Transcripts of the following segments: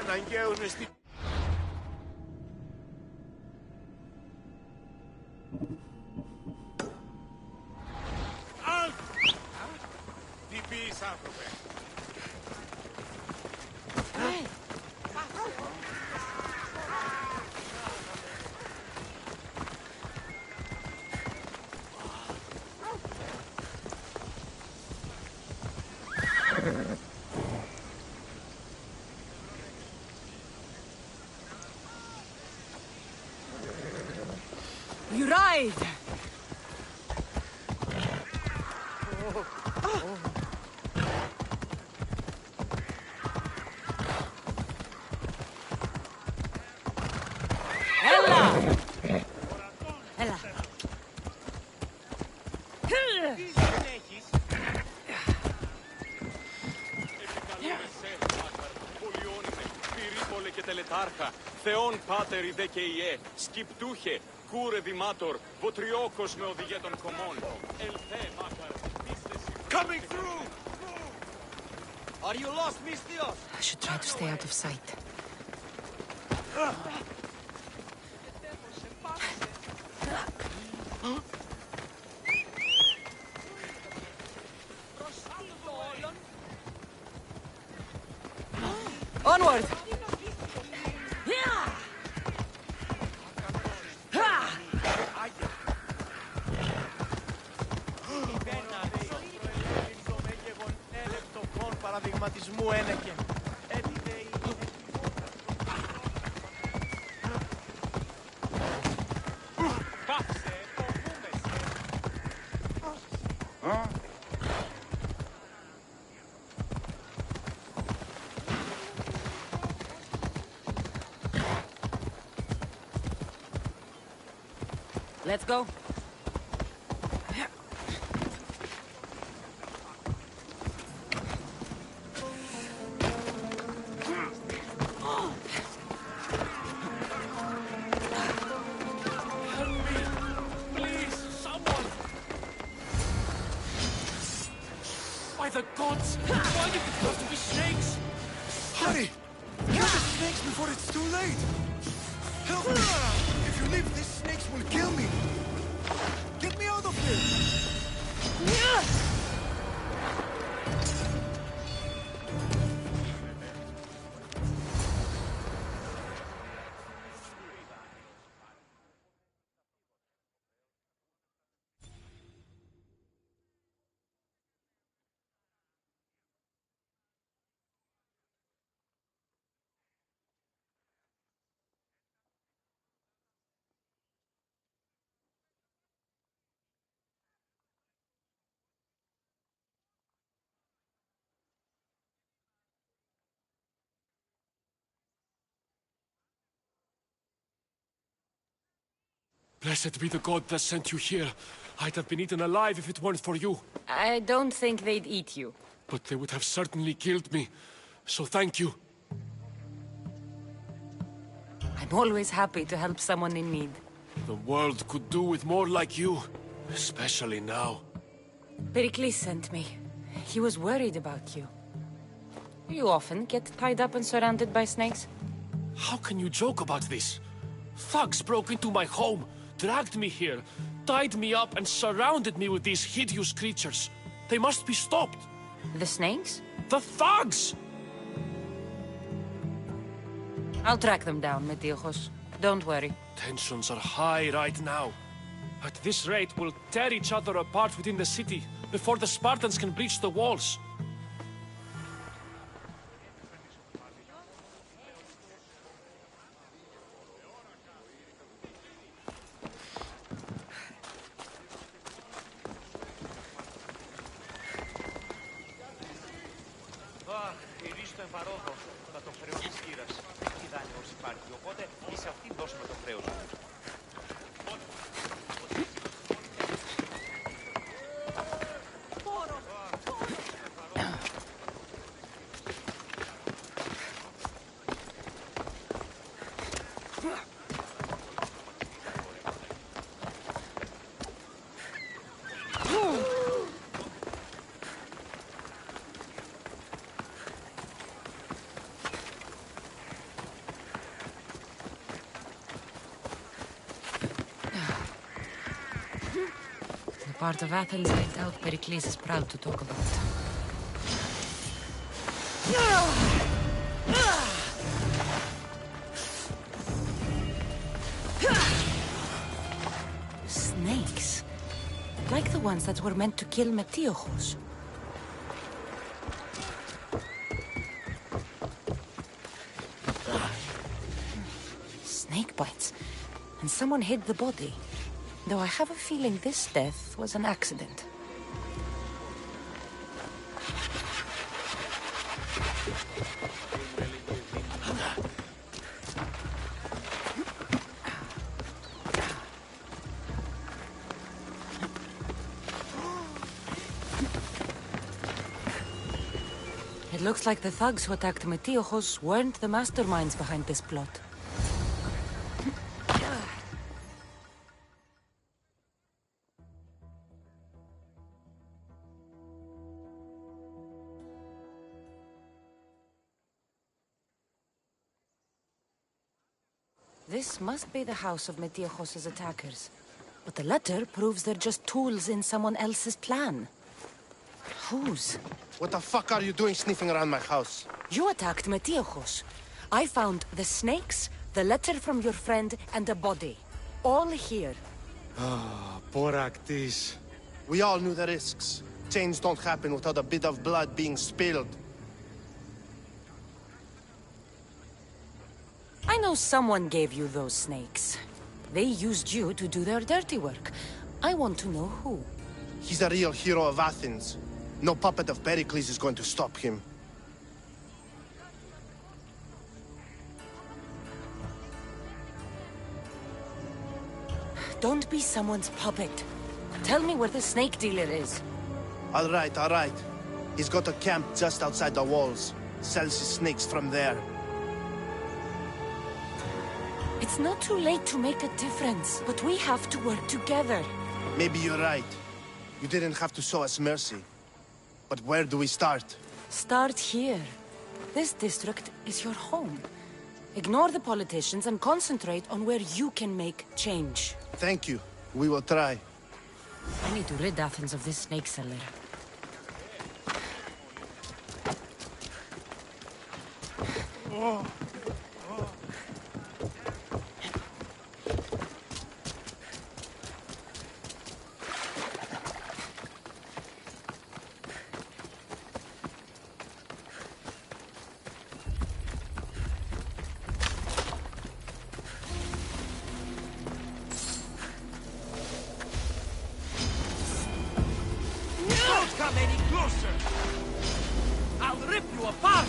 αναγκαίος με στη... Τι πεις, άνθρωπε? You ride! Έλα! Έλα! Τι συνέχεις? Πολιώνησε, πυρίπολε και τελετάρχα, θεόν πάτερ ιδέ και ιέ, σκυπτούχε, κούρε δημάτορ, βοτριόκος με οδηγέ των κομμών. Ελθέ μάκαρ, πίστεση. Coming through! Are you lost, Mistios? I should try to stay out of sight. Onward! Παραδειγματισμού ένεκε. Let's go. By the gods! Why did it have to be snakes? Hurry! Kill the snakes before it's too late! Help me! If you leave, these snakes will kill me! Get me out of here! Blessed be the god that sent you here. I'd have been eaten alive if it weren't for you. I don't think they'd eat you. But they would have certainly killed me. So thank you. I'm always happy to help someone in need. The world could do with more like you. Especially now. Pericles sent me. He was worried about you. You often get tied up and surrounded by snakes? How can you joke about this? Thugs broke into my home, dragged me here, tied me up and surrounded me with these hideous creatures. They must be stopped. The snakes? The thugs! I'll track them down, Metiochos. Don't worry. Tensions are high right now. At this rate, we'll tear each other apart within the city before the Spartans can breach the walls. Στον εμπαρόδο θα το χρέος της χείρας. Τι δάνειος υπάρχει, οπότε σε αυτήν δώσουμε το χρέος μου. part of Athens I doubt Pericles is proud to talk about. Snakes. Like the ones that were meant to kill Metiochos. Snake bites. And someone hid the body. Though I have a feeling this death was an accident. It looks like the thugs who attacked Metiochos weren't the masterminds behind this plot. This must be the house of Metiochos' attackers. But the letter proves they're just tools in someone else's plan. Whose? What the fuck are you doing sniffing around my house? You attacked Metiochos. I found the snakes, the letter from your friend, and a body. All here. Poractis. We all knew the risks. Change don't happen without a bit of blood being spilled. I know someone gave you those snakes. They used you to do their dirty work. I want to know who. He's a real hero of Athens. No puppet of Pericles is going to stop him. Don't be someone's puppet. Tell me where the snake dealer is. All right, all right. He's got a camp just outside the walls. Sells his snakes from there. It's not too late to make a difference, but we have to work together. Maybe you're right. You didn't have to show us mercy. But where do we start? Start here. This district is your home. Ignore the politicians and concentrate on where you can make change. Thank you. We will try. I need to rid Athens of this snake seller. Don't come any closer! I'll rip you apart!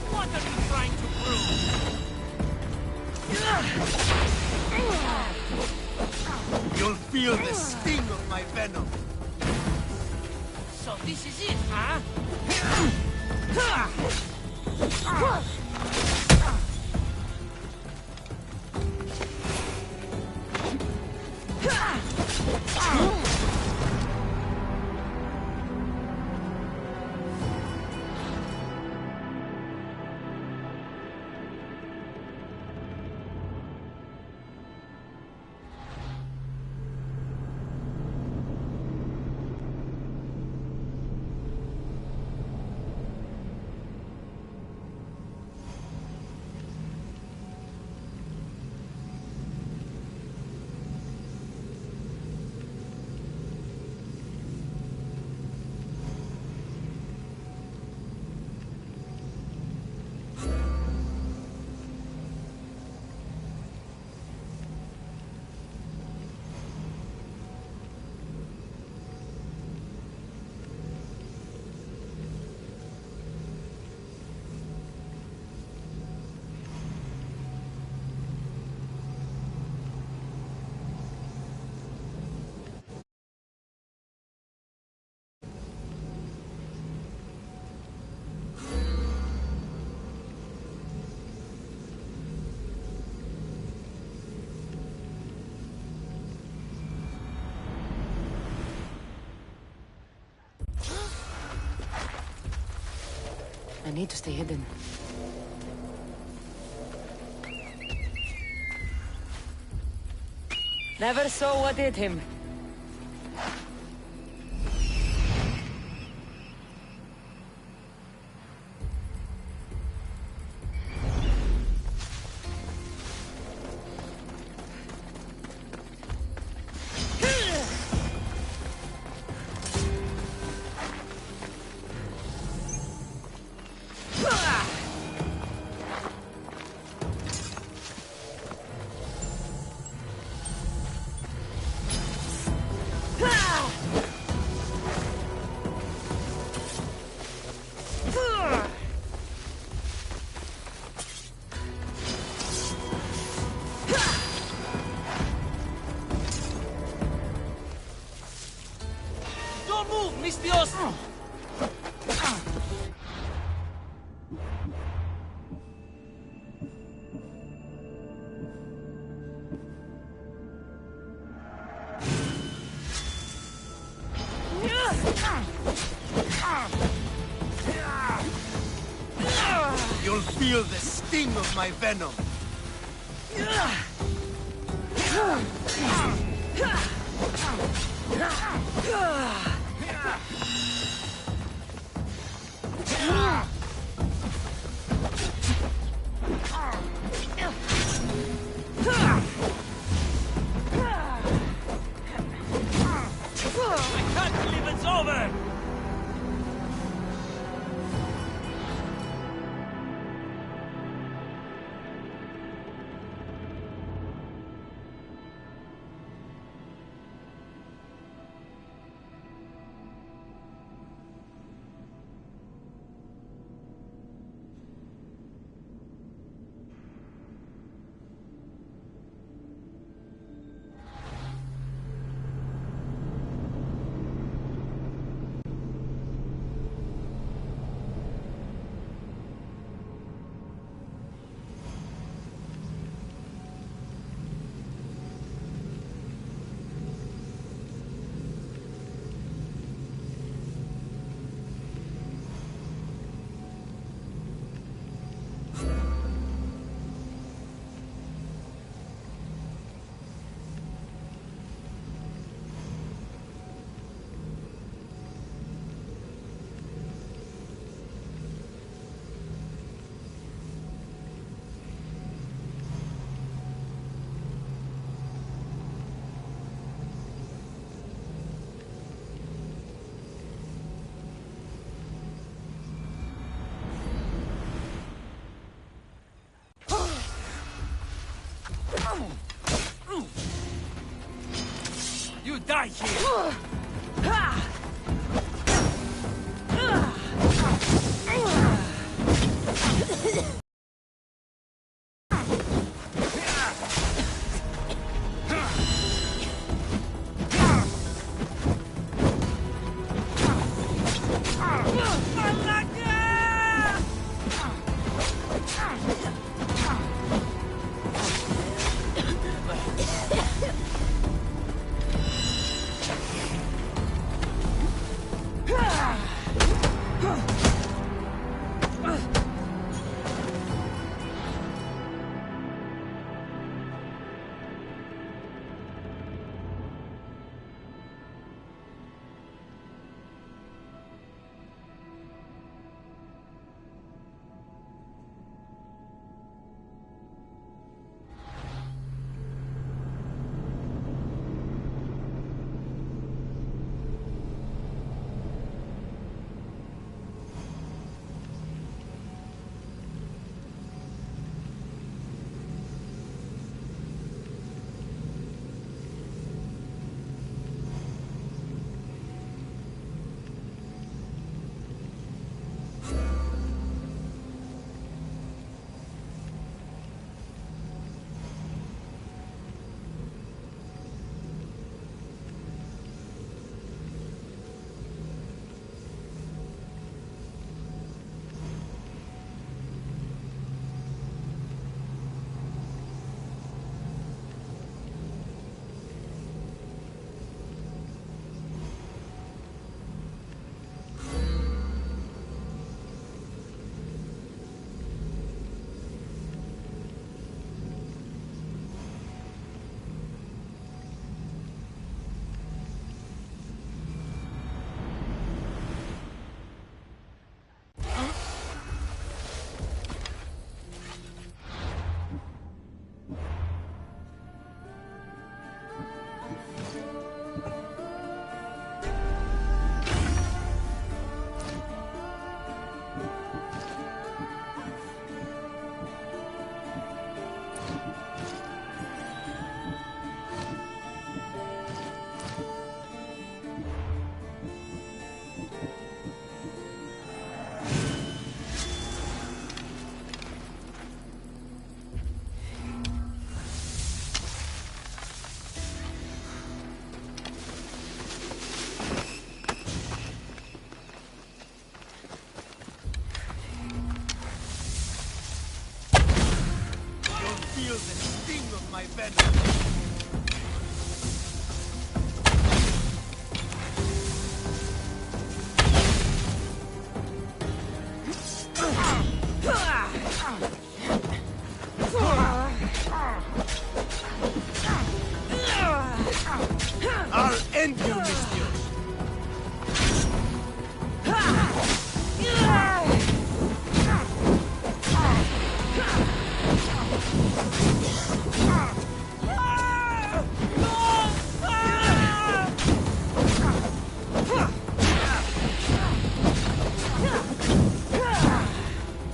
What are you trying to prove? You'll feel the sting of my venom. So this is it, huh? need to stay hidden. Never saw what hit him. Don't move, Mistios! You'll feel the sting of my venom. I can't believe it's over! You die here! Feel the sting of my venom. I'll end you, mister.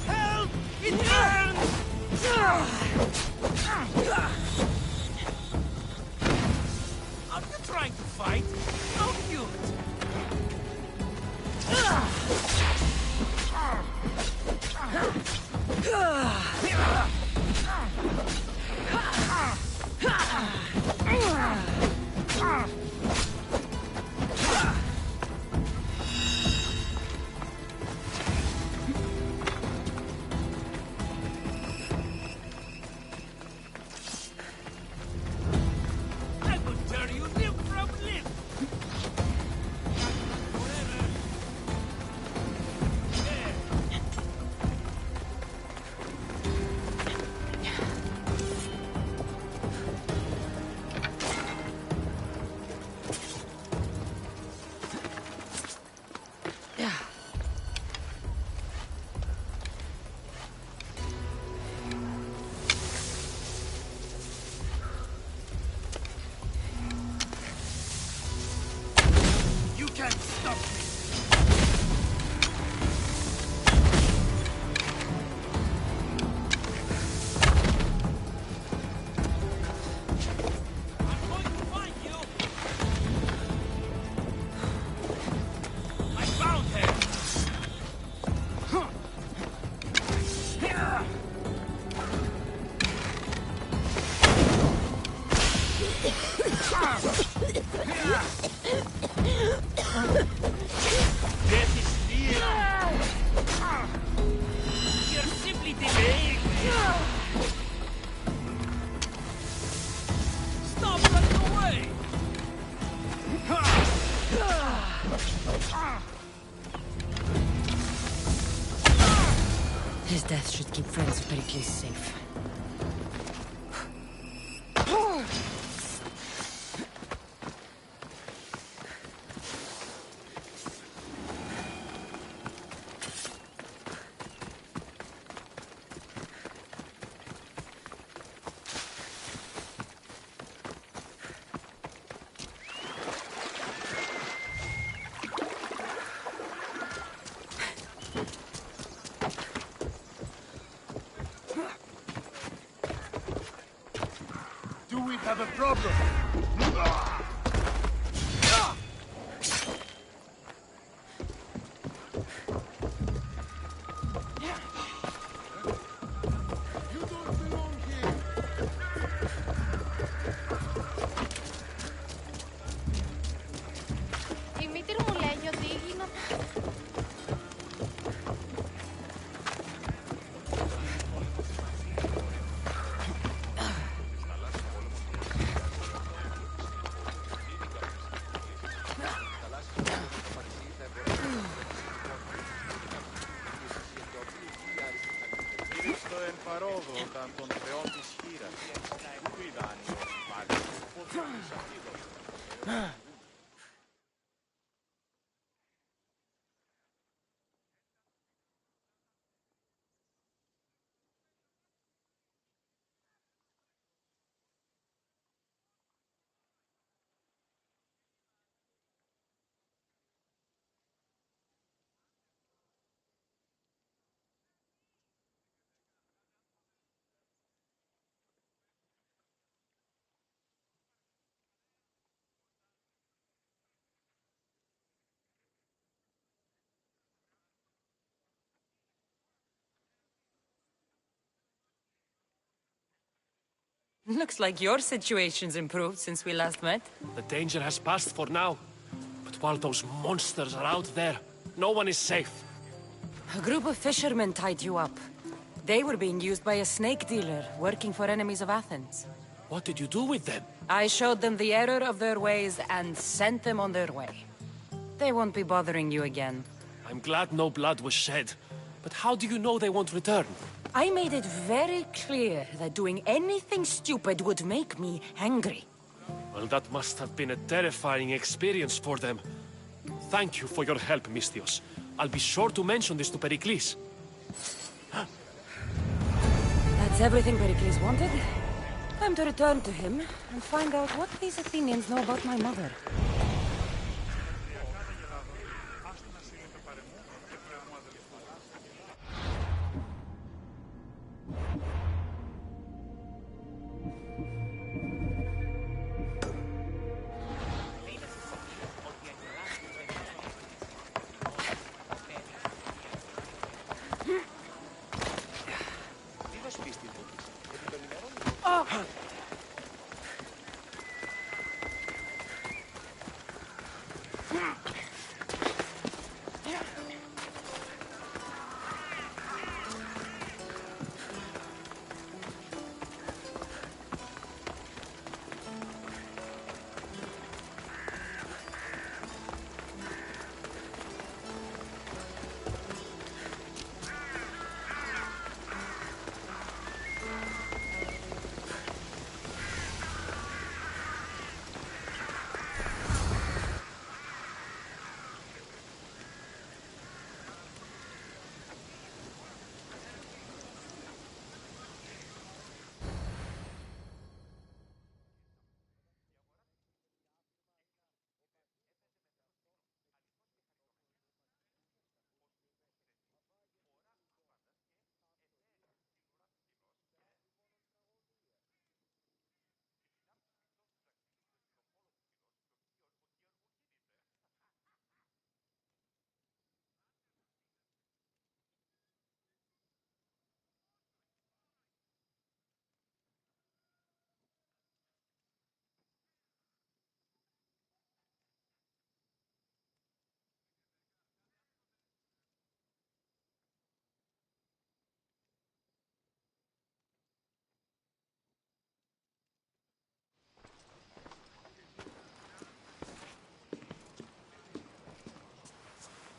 Help! It burns! Are you trying to fight? Don't do it! I will tear you limb from limb! Forever! There! You can't stop me! I'm going to find you! I found her! Death is near! You're simply delaying me! Stop running away! His death should keep friends of Pericles safe. Do we have a problem? You don't belong here. Η μήτρη μου λέγει ότι έγινα... Είναι στο εν παρόδο όταν των θεών της χείρας. Πού είδαν οι πάλι, πώς είναι αυτοί. Looks like your situation's improved since we last met. The danger has passed for now. But while those monsters are out there, no one is safe. A group of fishermen tied you up. They were being used by a snake dealer, working for enemies of Athens. What did you do with them? I showed them the error of their ways and sent them on their way. They won't be bothering you again. I'm glad no blood was shed. But how do you know they won't return? I made it very clear that doing anything stupid would make me angry. Well, that must have been a terrifying experience for them. Thank you for your help, Misthios. I'll be sure to mention this to Pericles. That's everything Pericles wanted. Time to return to him and find out what these Athenians know about my mother.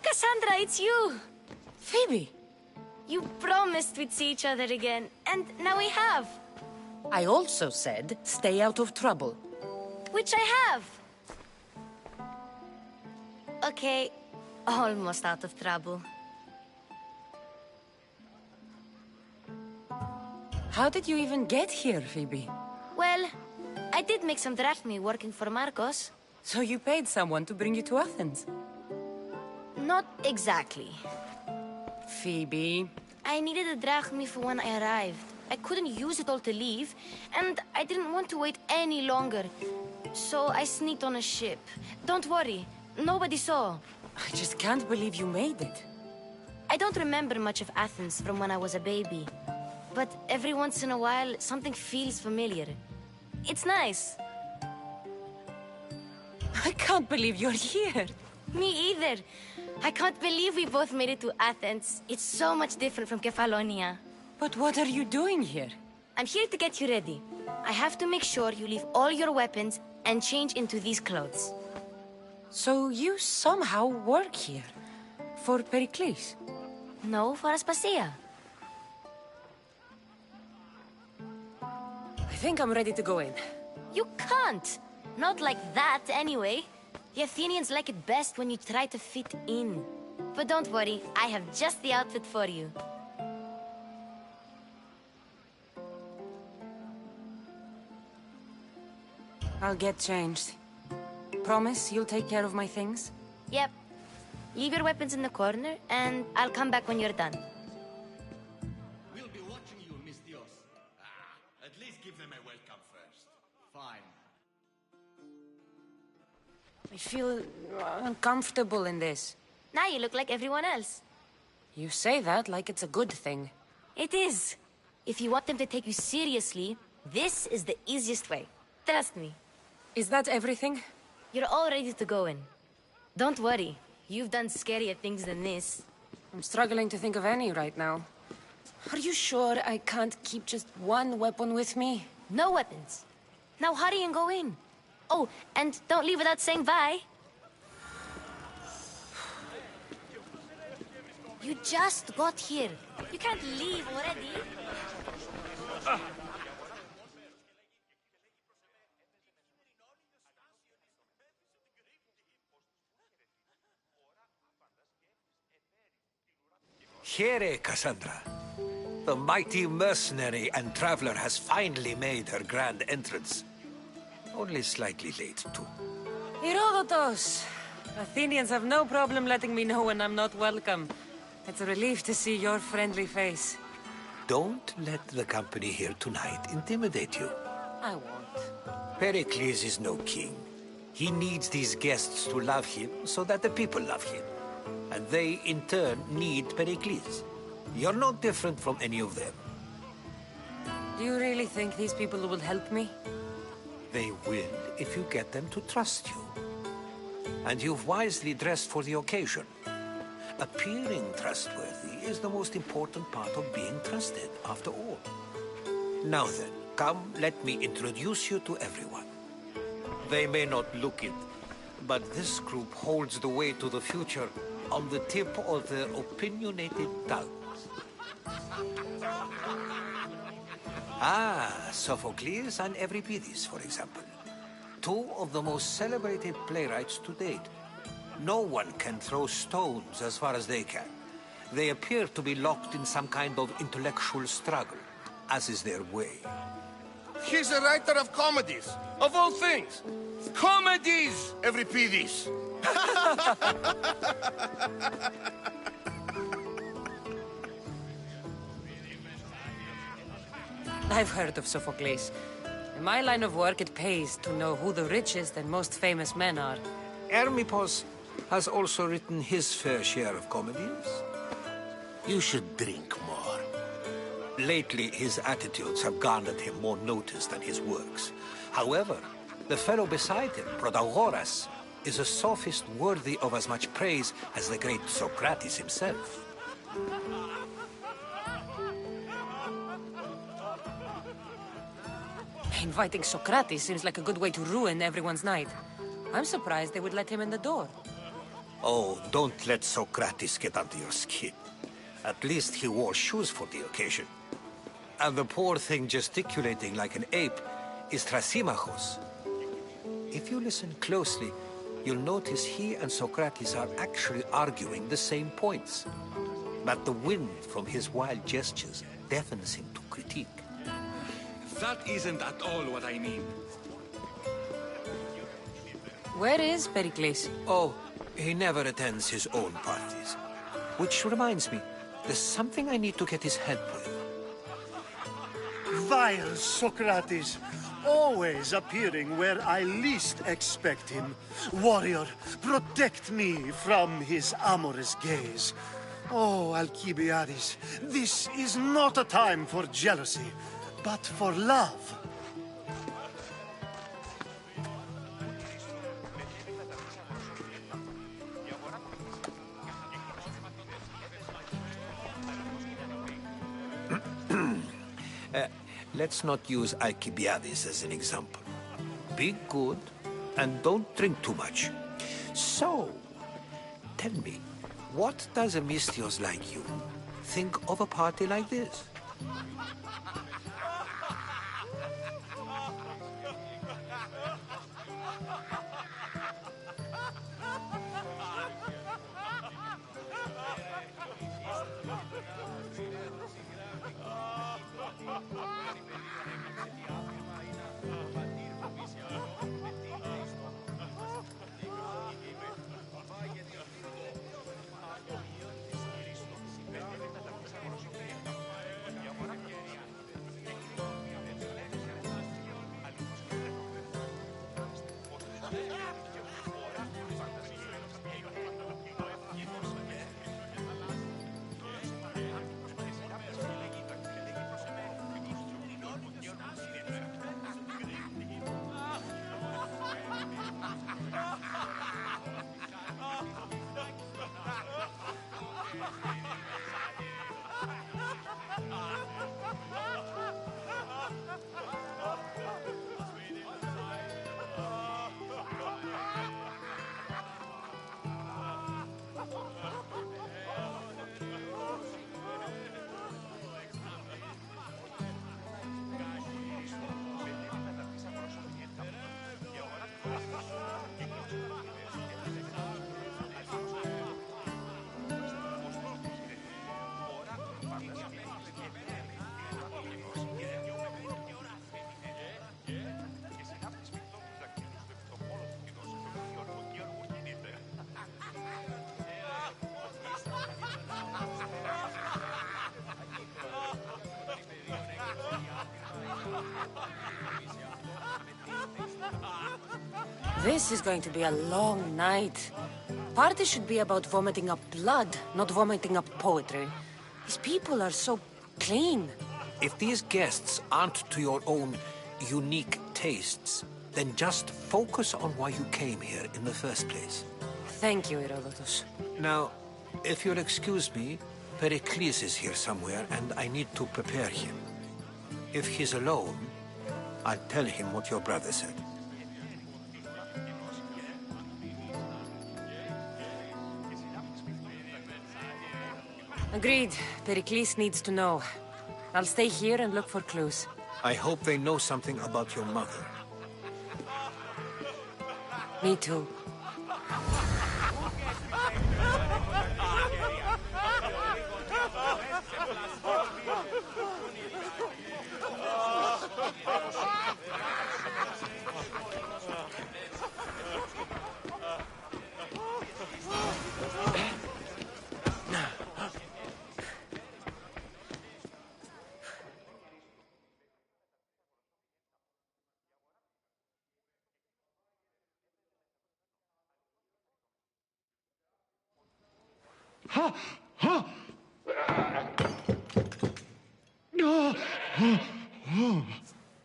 Cassandra, it's you! Phoebe! You promised we'd see each other again, and now we have. I also said, stay out of trouble. Which I have. Okay, almost out of trouble. How did you even get here, Phoebe? Well, I did make some drachmae working for Marcos. So you paid someone to bring you to Athens? Not exactly. Phoebe... I needed a drachmae for when I arrived. I couldn't use it all to leave, and I didn't want to wait any longer. So I sneaked on a ship. Don't worry, nobody saw. I just can't believe you made it. I don't remember much of Athens from when I was a baby. But every once in a while, something feels familiar. It's nice. I can't believe you're here. Me either. I can't believe we both made it to Athens. It's so much different from Kefalonia. But what are you doing here? I'm here to get you ready. I have to make sure you leave all your weapons and change into these clothes. So you somehow work here? For Pericles? No, for Aspasia. I think I'm ready to go in. You can't! Not like that, anyway. The Athenians like it best when you try to fit in. But don't worry, I have just the outfit for you. I'll get changed. Promise you'll take care of my things? Yep. Leave your weapons in the corner, and I'll come back when you're done. We'll be watching you, Misthios. At least give them a welcome first. Fine. I feel uncomfortable in this. Now you look like everyone else. You say that like it's a good thing. It is. If you want them to take you seriously, this is the easiest way. Trust me. Is that everything? You're all ready to go in. Don't worry. You've done scarier things than this. I'm struggling to think of any right now. Are you sure I can't keep just one weapon with me? No weapons. Now hurry and go in. Oh, and don't leave without saying bye. You just got here. You can't leave already. Here, Cassandra. The mighty mercenary and traveler has finally made her grand entrance. Only slightly late, too. Herodotos! Athenians have no problem letting me know when I'm not welcome. It's a relief to see your friendly face. Don't let the company here tonight intimidate you. I won't. Pericles is no king. He needs these guests to love him so that the people love him. And they, in turn, need Pericles. You're no different from any of them. Do you really think these people will help me? They will if you get them to trust you. And you've wisely dressed for the occasion. Appearing trustworthy is the most important part of being trusted, after all. Now then, come, let me introduce you to everyone. They may not look it, but this group holds the way to the future on the tip of their opinionated tongues. Sophocles and Euripides, for example. Two of the most celebrated playwrights to date. No one can throw stones as far as they can. They appear to be locked in some kind of intellectual struggle, as is their way. He's a writer of comedies, of all things. Comedies, Euripides. I've heard of Sophocles. In my line of work, it pays to know who the richest and most famous men are. Hermippos has also written his fair share of comedies. You should drink more. Lately, his attitudes have garnered him more notice than his works. However, the fellow beside him, Protagoras, is a sophist worthy of as much praise as the great Socrates himself. Inviting Socrates seems like a good way to ruin everyone's night. I'm surprised they would let him in the door. Oh, don't let Socrates get under your skin. At least he wore shoes for the occasion. And the poor thing gesticulating like an ape is Thrasymachos. If you listen closely, you'll notice he and Socrates are actually arguing the same points. But the wind from his wild gestures deafens him to critique. That isn't at all what I mean. Where is Pericles? Oh, he never attends his own parties. Which reminds me, there's something I need to get his help with. Vile Socrates, always appearing where I least expect him. Warrior, protect me from his amorous gaze. Oh, Alcibiades, this is not a time for jealousy, but for love. Let's not use Alcibiades as an example. Be good and don't drink too much. So, tell me, what does a Misthios like you think of a party like this? This is going to be a long night. Party should be about vomiting up blood, not vomiting up poetry. These people are so clean. If these guests aren't to your own unique tastes, then just focus on why you came here in the first place. Thank you, Herodotus. Now, if you'll excuse me, Pericles is here somewhere, and I need to prepare him. If he's alone, I'll tell him what your brother said. Agreed. Pericles needs to know. I'll stay here and look for clues. I hope they know something about your mother. Me too.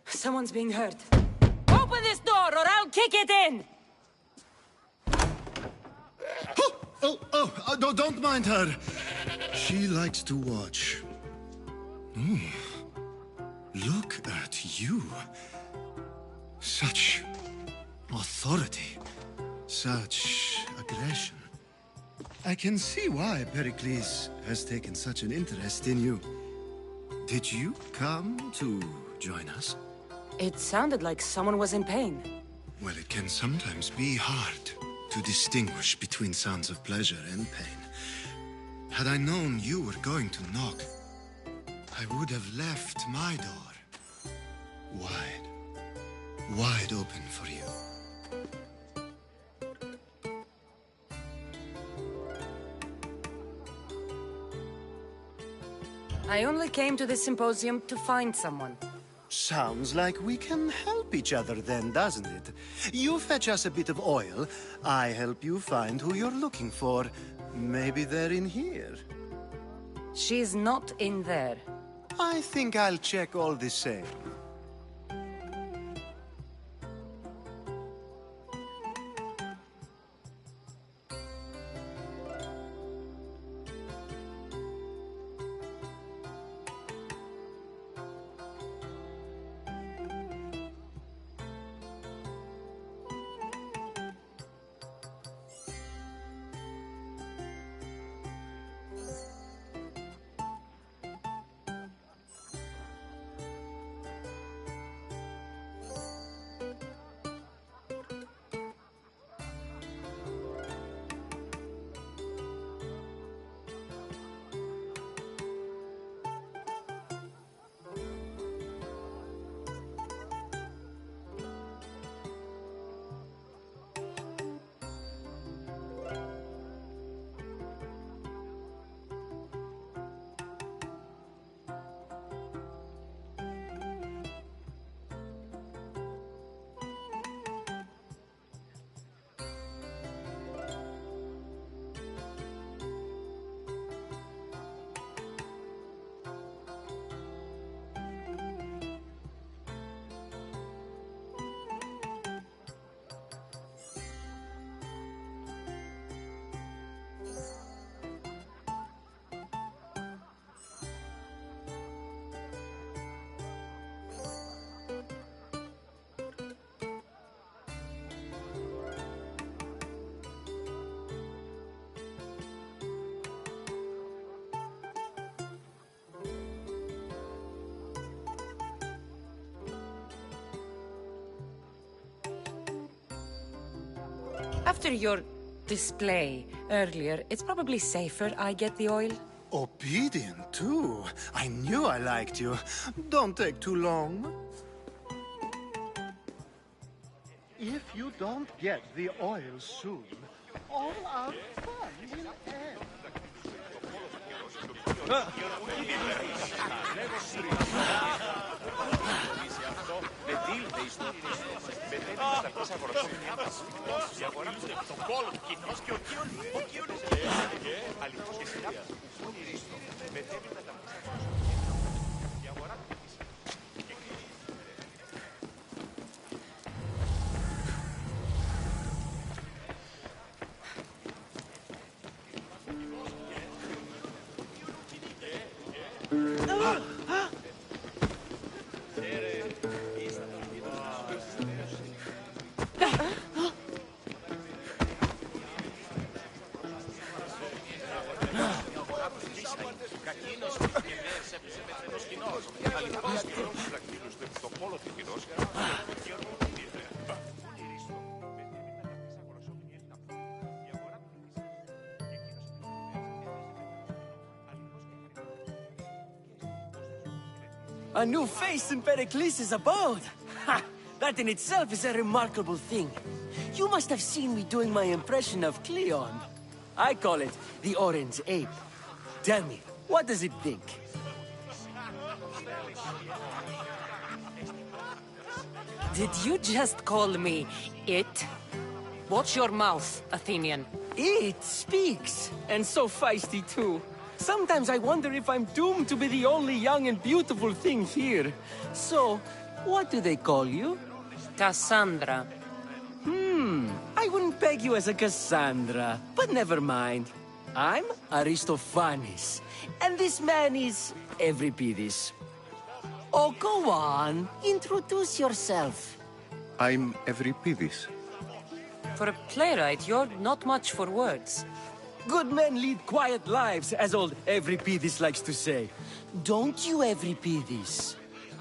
Someone's being hurt. Open this door or I'll kick it in! Don't mind her. She likes to watch. Look at you. Such authority. Such aggression. I can see why Pericles has taken such an interest in you. Did you come to join us? It sounded like someone was in pain. Well, it can sometimes be hard to distinguish between sounds of pleasure and pain. Had I known you were going to knock, I would have left my door wide open for you. I only came to this symposium to find someone. Sounds like we can help each other then, doesn't it? You fetch us a bit of oil, I help you find who you're looking for. Maybe they're in here. She's not in there. I think I'll check all the same. After your display earlier, it's probably safer I get the oil. Obedient, too. I knew I liked you. Don't take too long. If you don't get the oil soon, all our fun will end. μεταξύ αγορασόμενη η αγορά το κόλο του κοινός και ο κύριος αληθώς και σειρά ονειρίστο μετέβη μεταξύ αγορασόμενη η αγορά του A new face in Pericles' abode! Ha! That in itself is a remarkable thing. You must have seen me doing my impression of Cleon. I call it the Orange Ape. Tell me, what does it think? Did you just call me it? Watch your mouth, Athenian. It speaks, and so feisty too. Sometimes I wonder if I'm doomed to be the only young and beautiful thing here. So, what do they call you? Cassandra. I wouldn't peg you as a Cassandra, but never mind. I'm Aristophanes, and this man is Euripides. Oh, go on. Introduce yourself. I'm Euripides. For a playwright, you're not much for words. Good men lead quiet lives, as old Euripides likes to say. Don't you, Euripides?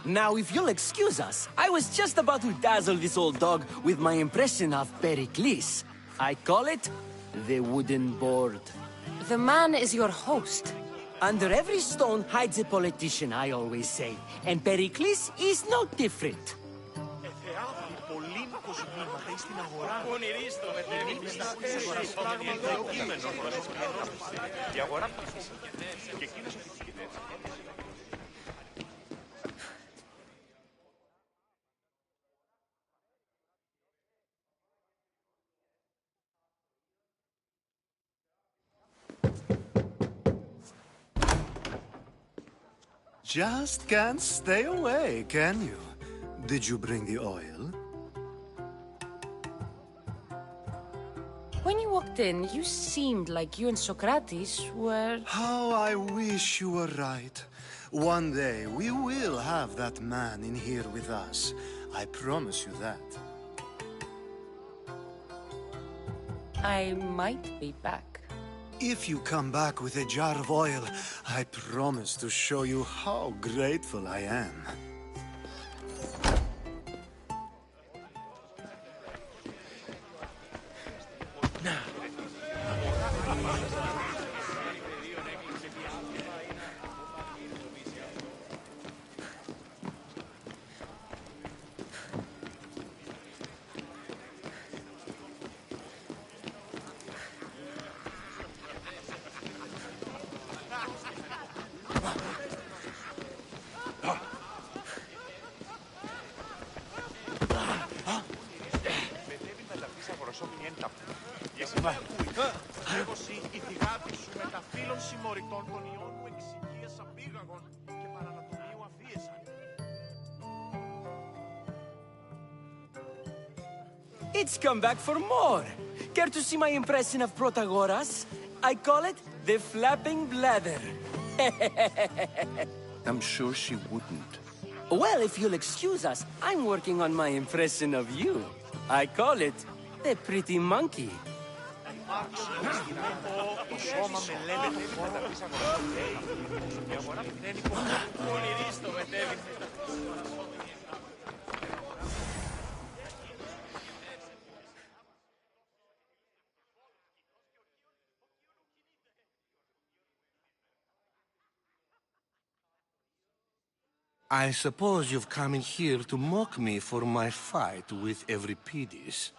Now, if you'll excuse us, I was just about to dazzle this old dog with my impression of Pericles. I call it the wooden board. The man is your host. Under every stone hides a politician, I always say. And Pericles is no different. Just can't stay away, can you? Did you bring the oil? When you walked in, you seemed like you and Socrates were... How I wish you were right. One day, we will have that man in here with us. I promise you that. I might be back. If you come back with a jar of oil, I promise to show you how grateful I am. It's come back for more. Care to see my impression of Protagoras? I call it the flapping bladder. I'm sure she wouldn't. Well, if you'll excuse us, I'm working on my impression of you. I call it the pretty monkey. I suppose you've come in here to mock me for my fight with Euripides.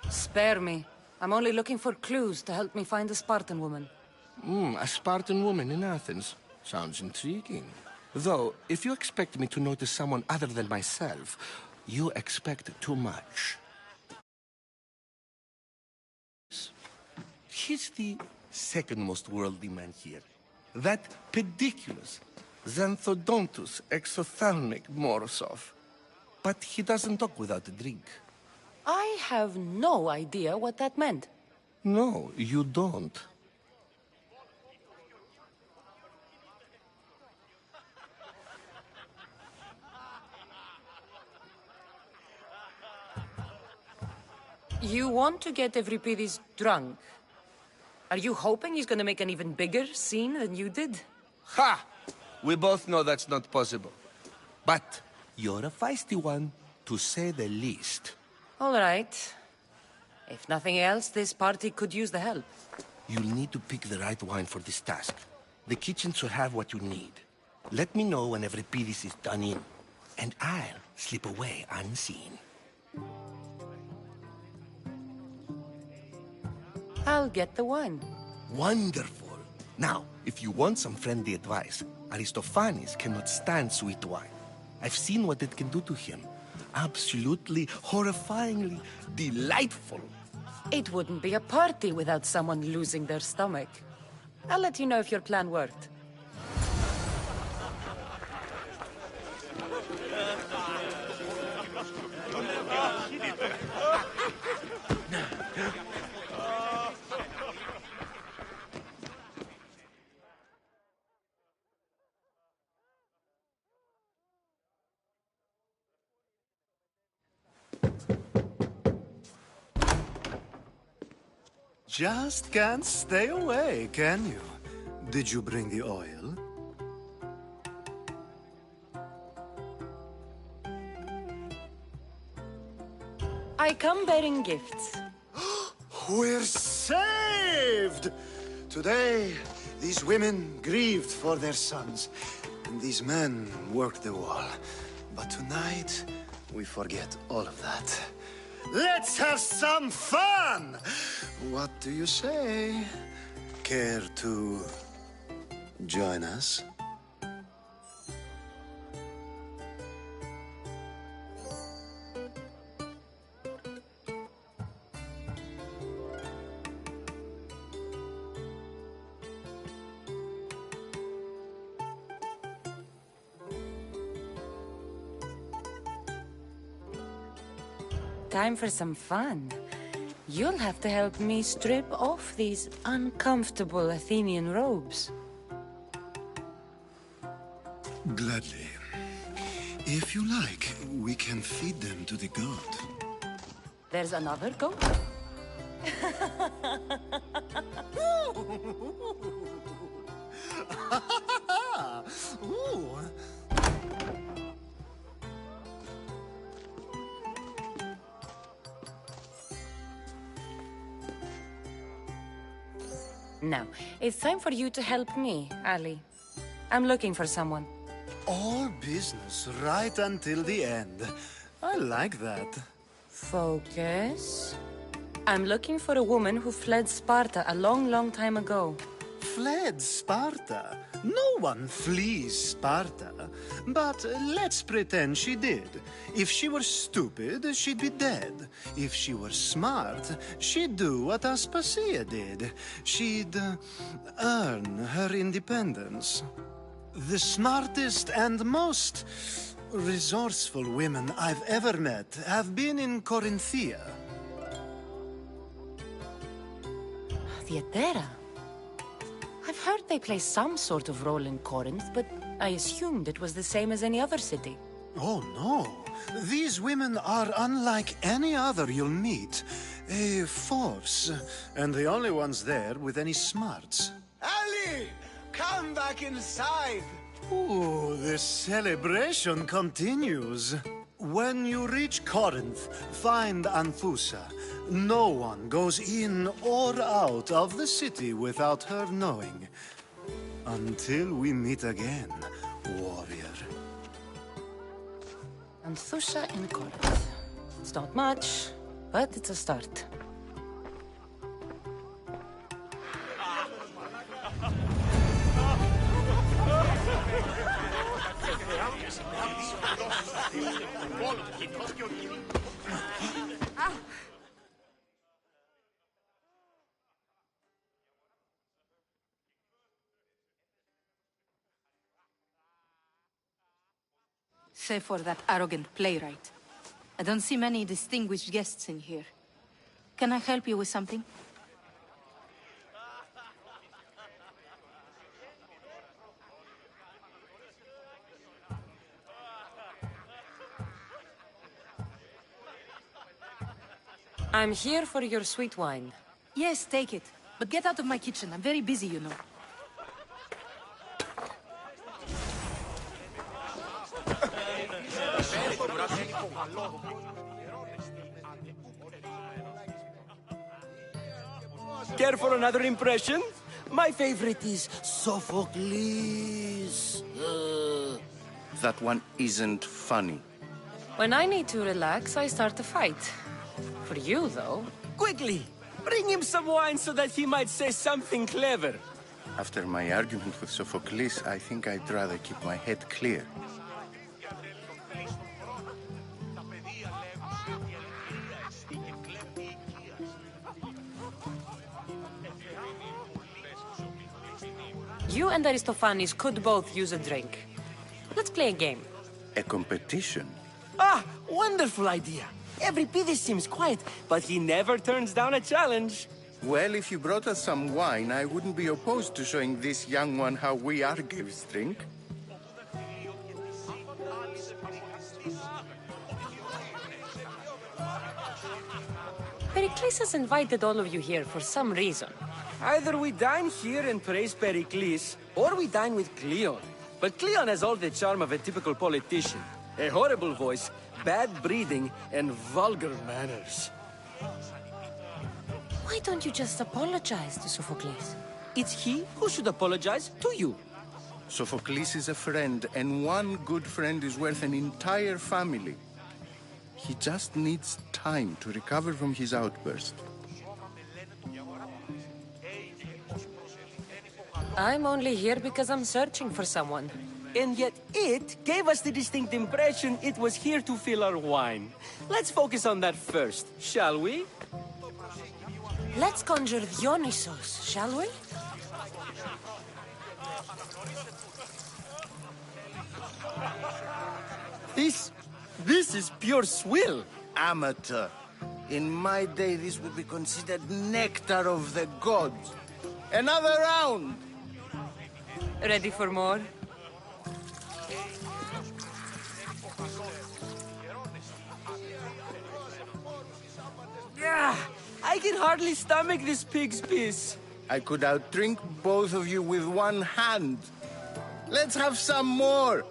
Spare me. I'm only looking for clues to help me find a Spartan woman. A Spartan woman in Athens. Sounds intriguing. Though, if you expect me to notice someone other than myself, you expect too much. He's the second most worldly man here. That pediculous Xanthodontus exophthalmic Morosov. But he doesn't talk without a drink. I have no idea what that meant. No, you don't. You want to get Euripides drunk? Are you hoping he's gonna make an even bigger scene than you did? Ha! We both know that's not possible. But you're a feisty one, to say the least. All right. If nothing else, this party could use the help. You'll need to pick the right wine for this task. The kitchen should have what you need. Let me know when Euripides is done in, and I'll slip away unseen. I'll get the wine. Wonderful. Now, if you want some friendly advice, Aristophanes cannot stand sweet wine. I've seen what it can do to him. Absolutely, horrifyingly delightful. It wouldn't be a party without someone losing their stomach. I'll let you know if your plan worked. Just can't stay away, can you? Did you bring the oil? I come bearing gifts. We're saved! Today, these women grieved for their sons, and these men worked the wall. But tonight, we forget all of that. Let's have some fun! What do you say? Care to join us? Time for some fun. You'll have to help me strip off these uncomfortable Athenian robes. Gladly. If you like, we can feed them to the god. There's another goat? Ooh. Now, it's time for you to help me, Ali. I'm looking for someone. All business right until the end. I like that. Focus. I'm looking for a woman who fled Sparta a long, long time ago. Fled Sparta? No one flees Sparta. But let's pretend she did. If she were stupid, she'd be dead. If she were smart, she'd do what Aspasia did. She'd earn her independence. The smartest and most resourceful women I've ever met have been in Corinthia. Theatera. I've heard they play some sort of role in Corinth, but I assumed it was the same as any other city. Oh, no. These women are unlike any other you'll meet. A force, and the only ones there with any smarts. Ali! Come back inside! Ooh, the celebration continues. When you reach Corinth, find Anfusa. No one goes in or out of the city without her knowing. Until we meet again, warrior. Anthusha in Corinth. It's not much, but it's a start. Save for that arrogant playwright. I don't see many distinguished guests in here. Can I help you with something? I'm here for your sweet wine. Yes, take it. But get out of my kitchen. I'm very busy, you know. Care for another impression? My favorite is Sophocles. That one isn't funny. When I need to relax, I start a fight. For you, though. Quickly! Bring him some wine so that he might say something clever. After my argument with Sophocles, I think I'd rather keep my head clear. You and Aristophanes could both use a drink. Let's play a game. A competition? Ah, wonderful idea. Euripides seems quiet, but he never turns down a challenge. Well, if you brought us some wine, I wouldn't be opposed to showing this young one how we Argives drink. Pericles has invited all of you here for some reason. Either we dine here and praise Pericles, or we dine with Cleon. But Cleon has all the charm of a typical politician. A horrible voice, bad breeding, and vulgar manners. Why don't you just apologize to Sophocles? It's he who should apologize to you. Sophocles is a friend, and one good friend is worth an entire family. He just needs time to recover from his outburst. I'm only here because I'm searching for someone. And yet it gave us the distinct impression it was here to fill our wine. Let's focus on that first, shall we? Let's conjure Dionysos, shall we? This is pure swill. Amateur. In my day, this would be considered nectar of the gods. Another round! Ready for more? Yeah, I can hardly stomach this pig's piss. I could outdrink both of you with one hand. Let's have some more!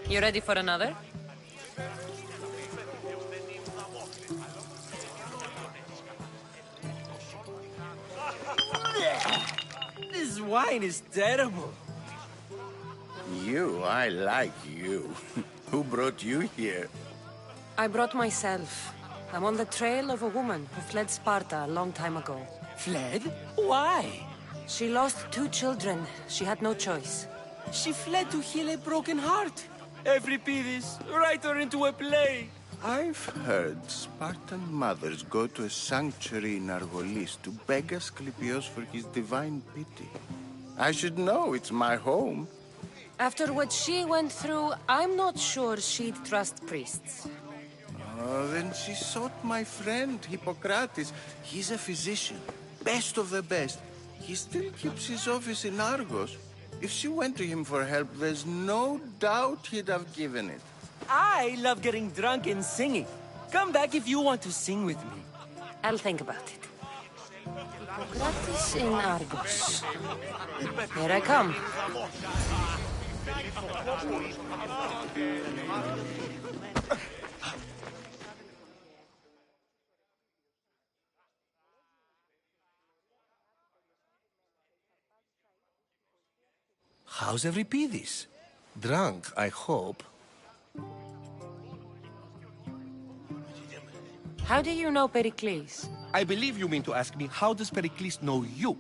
You ready for another? This wine is terrible. I like you. Who brought you here? I brought myself. I'm on the trail of a woman who fled Sparta a long time ago. Fled? Why? She lost 2 children. She had no choice. She fled to heal a broken heart. Euripides, write her into a play. I've heard Spartan mothers go to a sanctuary in Argolis to beg Asclepios for his divine pity. I should know, it's my home. After what she went through, I'm not sure she'd trust priests. Oh, then she sought my friend, Hippocrates. He's a physician, best of the best. He still keeps his office in Argos. If she went to him for help, there's no doubt he'd have given it. I love getting drunk and singing. Come back if you want to sing with me. I'll think about it. Hippocrates in Argos. Here I come. How's Euripides? Drunk, I hope. How do you know Pericles? I believe you mean to ask me, how does Pericles know you?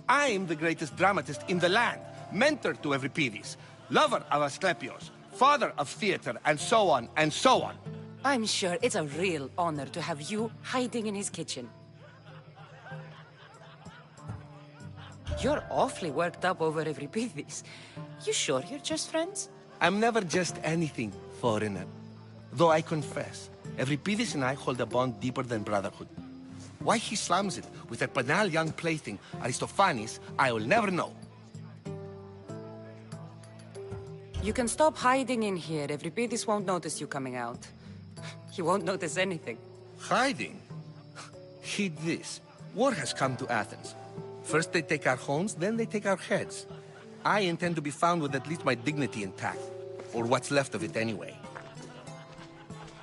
I'm the greatest dramatist in the land, mentor to Euripides, lover of Asclepios, father of theater, and so on, and so on. I'm sure it's a real honor to have you hiding in his kitchen. You're awfully worked up over Euripides. You sure you're just friends? I'm never just anything, foreigner. Though I confess, Euripides and I hold a bond deeper than brotherhood. Why he slams it with a banal young plaything, Aristophanes, I will never know. You can stop hiding in here. Euripides won't notice you coming out. He won't notice anything. Hiding? Heed this. War has come to Athens. First they take our homes, then they take our heads. I intend to be found with at least my dignity intact. Or what's left of it anyway.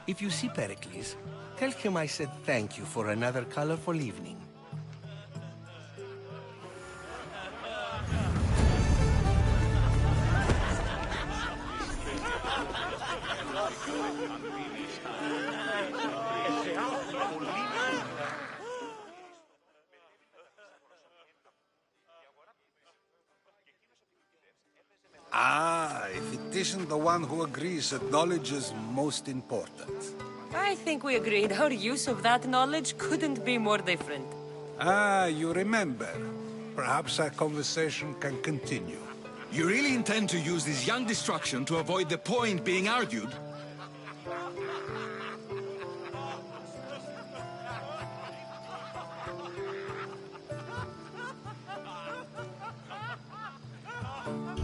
If you see Pericles, tell him I said thank you for another colorful evening. Ah, if it isn't the one who agrees that knowledge is most important. I think we agreed our use of that knowledge couldn't be more different. Ah, you remember. Perhaps our conversation can continue. You really intend to use this young destruction to avoid the point being argued?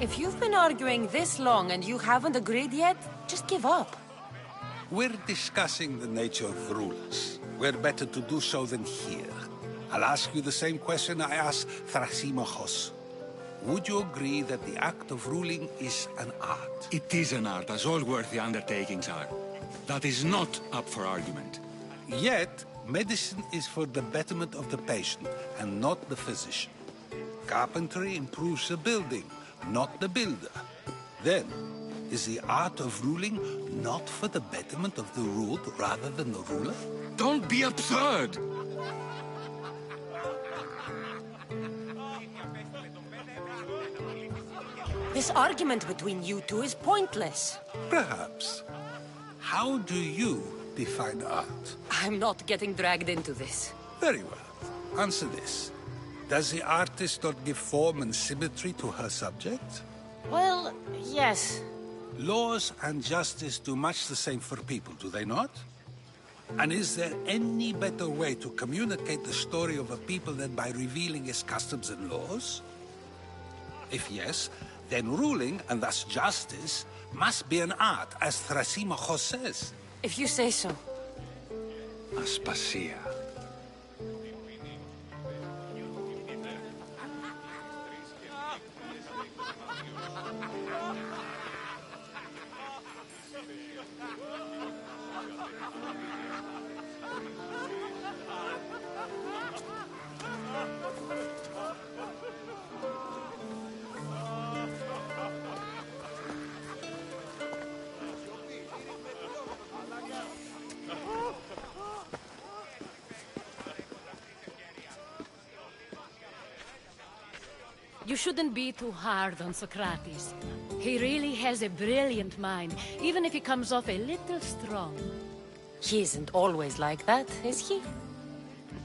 If you've been arguing this long and you haven't agreed yet, just give up. We're discussing the nature of rulers. Where better to do so than here? I'll ask you the same question I asked Thrasymachos. Would you agree that the act of ruling is an art? It is an art, as all worthy undertakings are. That is not up for argument. Yet, medicine is for the betterment of the patient, and not the physician. Carpentry improves the building, not the builder. Then, is the art of ruling not for the betterment of the ruled rather than the ruler? Don't be absurd! This argument between you two is pointless. Perhaps. How do you define art? I'm not getting dragged into this. Very well. Answer this. Does the artist not give form and symmetry to her subject? Well, yes. Laws and justice do much the same for people, do they not? And is there any better way to communicate the story of a people than by revealing its customs and laws? If yes, then ruling, and thus justice, must be an art, as Thrasymachos says. If you say so. Aspasia. You shouldn't be too hard on Socrates. He really has a brilliant mind, even if he comes off a little strong. He isn't always like that, is he?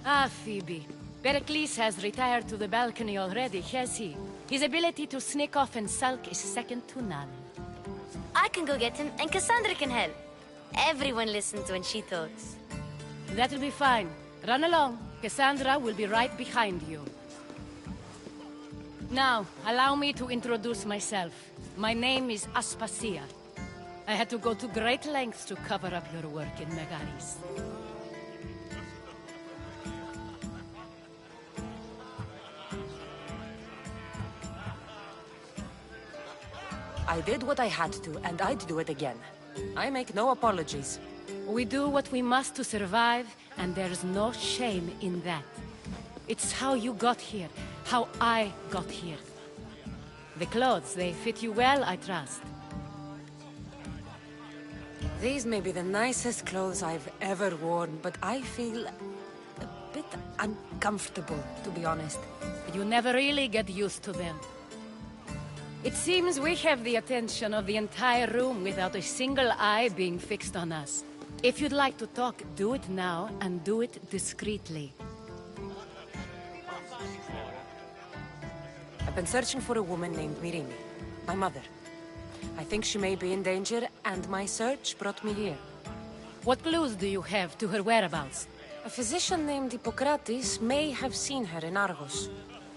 Ah, Phoebe. Pericles has retired to the balcony already, has he? His ability to sneak off and sulk is second to none. I can go get him, and Cassandra can help. Everyone listens when she talks. That'll be fine. Run along. Cassandra will be right behind you. Now, allow me to introduce myself. My name is Aspasia. I had to go to great lengths to cover up your work in Megaris. I did what I had to, and I'd do it again. I make no apologies. We do what we must to survive, and there's no shame in that. It's how you got here, how I got here. The clothes, they fit you well, I trust. These may be the nicest clothes I've ever worn, but I feel a bit uncomfortable, to be honest. You never really get used to them. It seems we have the attention of the entire room without a single eye being fixed on us. If you'd like to talk, do it now, and do it discreetly. I've been searching for a woman named Mirini, my mother. I think she may be in danger, and my search brought me here. What clues do you have to her whereabouts? A physician named Hippocrates may have seen her in Argos.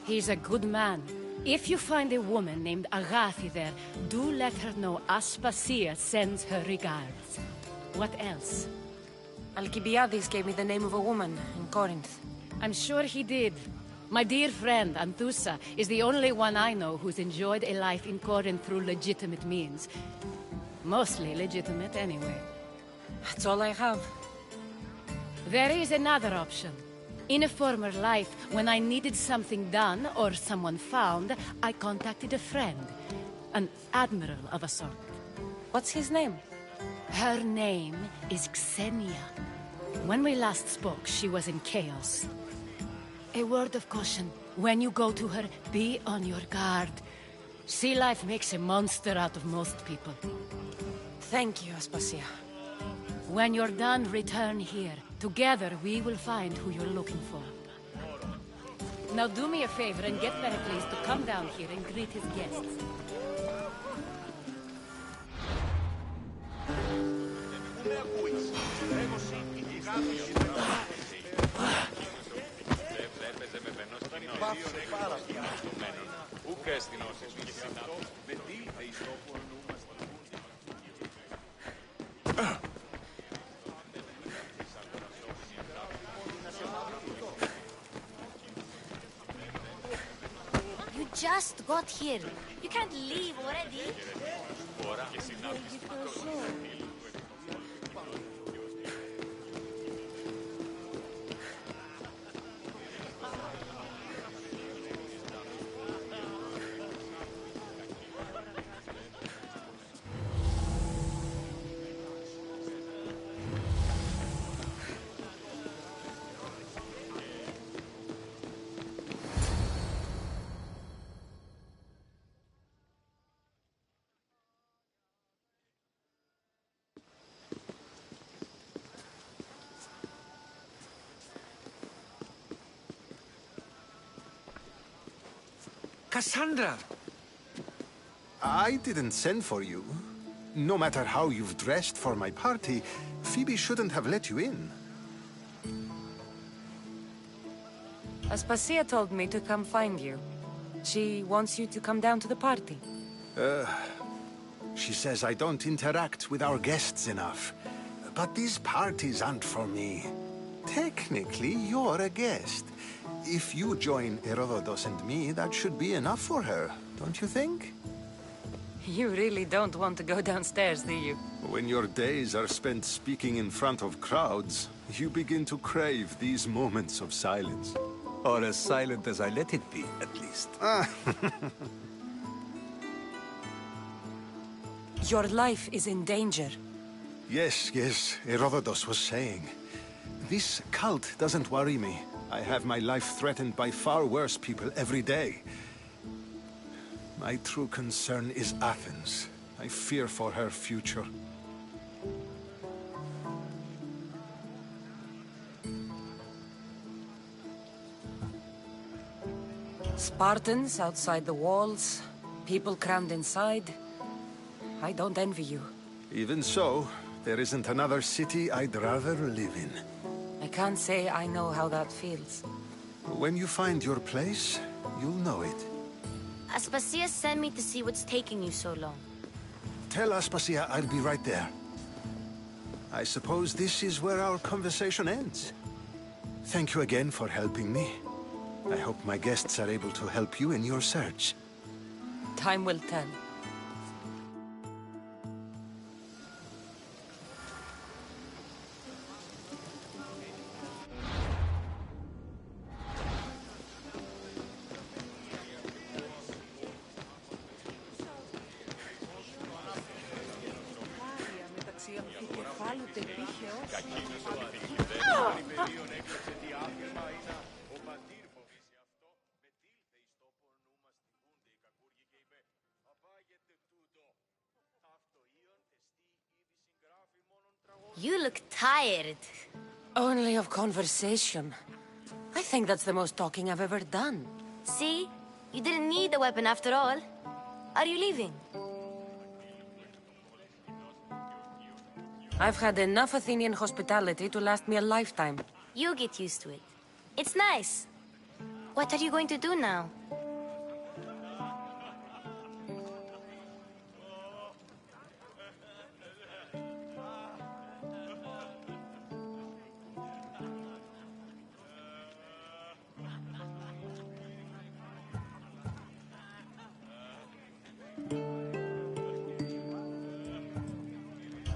He's a good man. If you find a woman named Agathi there, do let her know Aspasia sends her regards. What else? Alcibiades gave me the name of a woman in Corinth. I'm sure he did. My dear friend, Anthusa, is the only one I know who's enjoyed a life in Corinth through legitimate means. Mostly legitimate, anyway. That's all I have. There is another option. In a former life, when I needed something done or someone found, I contacted a friend. An admiral of a sort. What's his name? Her name is Xenia. When we last spoke, she was in chaos. A word of caution. When you go to her, be on your guard. Sea life makes a monster out of most people. Thank you, Aspasia. When you're done, return here. Together, we will find who you're looking for. Now do me a favor and get Pericles to come down here and greet his guests. You just got here. You can't leave already. Cassandra! I didn't send for you. No matter how you've dressed for my party, Phoebe shouldn't have let you in. Aspasia told me to come find you. She wants you to come down to the party. She says I don't interact with our guests enough. But these parties aren't for me. Technically, you're a guest. If you join Herodotus and me, that should be enough for her, don't you think? You really don't want to go downstairs, do you? When your days are spent speaking in front of crowds, you begin to crave these moments of silence. Or as silent as I let it be, at least. Your life is in danger. Yes, Herodotus was saying. This cult doesn't worry me. I have my life threatened by far worse people every day. My true concern is Athens. I fear for her future. Spartans outside the walls, people crammed inside. I don't envy you. Even so, there isn't another city I'd rather live in. I can't say I know how that feels. When you find your place, you'll know it. Aspasia sent me to see what's taking you so long. Tell Aspasia I'll be right there. I suppose this is where our conversation ends. Thank you again for helping me. I hope my guests are able to help you in your search. Time will tell. You look tired. Only of conversation. I think that's the most talking I've ever done. See? You didn't need the weapon after all. Are you leaving? I've had enough Athenian hospitality to last me a lifetime. You get used to it. It's nice. What are you going to do now?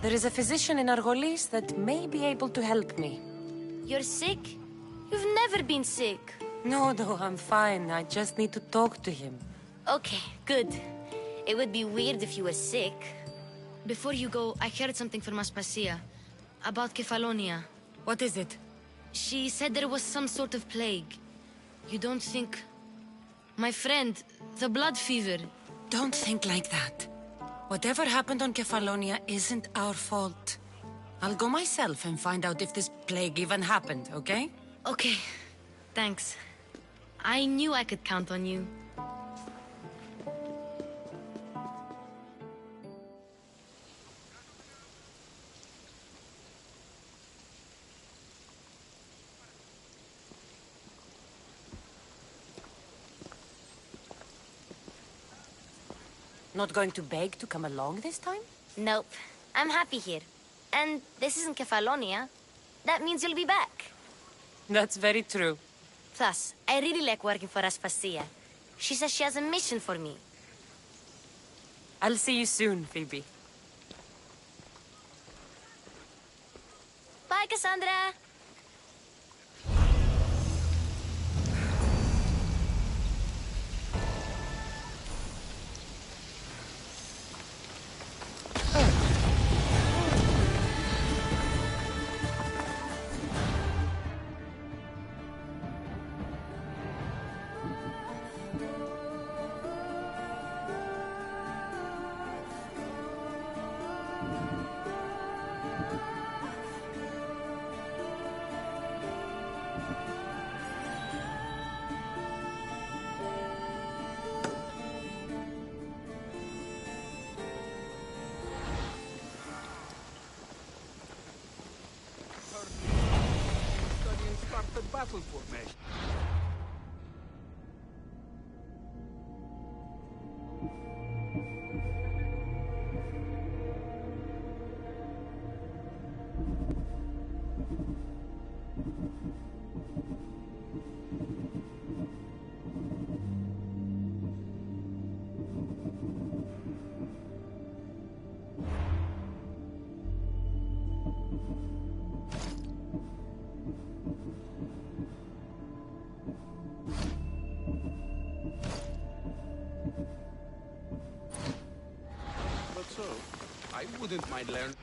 There is a physician in Argolis that may be able to help me. You're sick? You've never been sick. No, I'm fine. I just need to talk to him. Okay, good. It would be weird if you were sick. Before you go, I heard something from Aspasia. About Kefalonia. What is it? She said there was some sort of plague. You don't think... My friend, the blood fever. Don't think like that. Whatever happened on Kefalonia isn't our fault. I'll go myself and find out if this plague even happened, okay? Okay. Thanks. I knew I could count on you. Not going to beg to come along this time? Nope. I'm happy here. And this isn't Kefalonia. That means you'll be back. That's very true. Plus, I really like working for Aspasia. She says she has a mission for me. I'll see you soon, Phoebe. Bye, Cassandra! The battle formation. I wouldn't mind learning.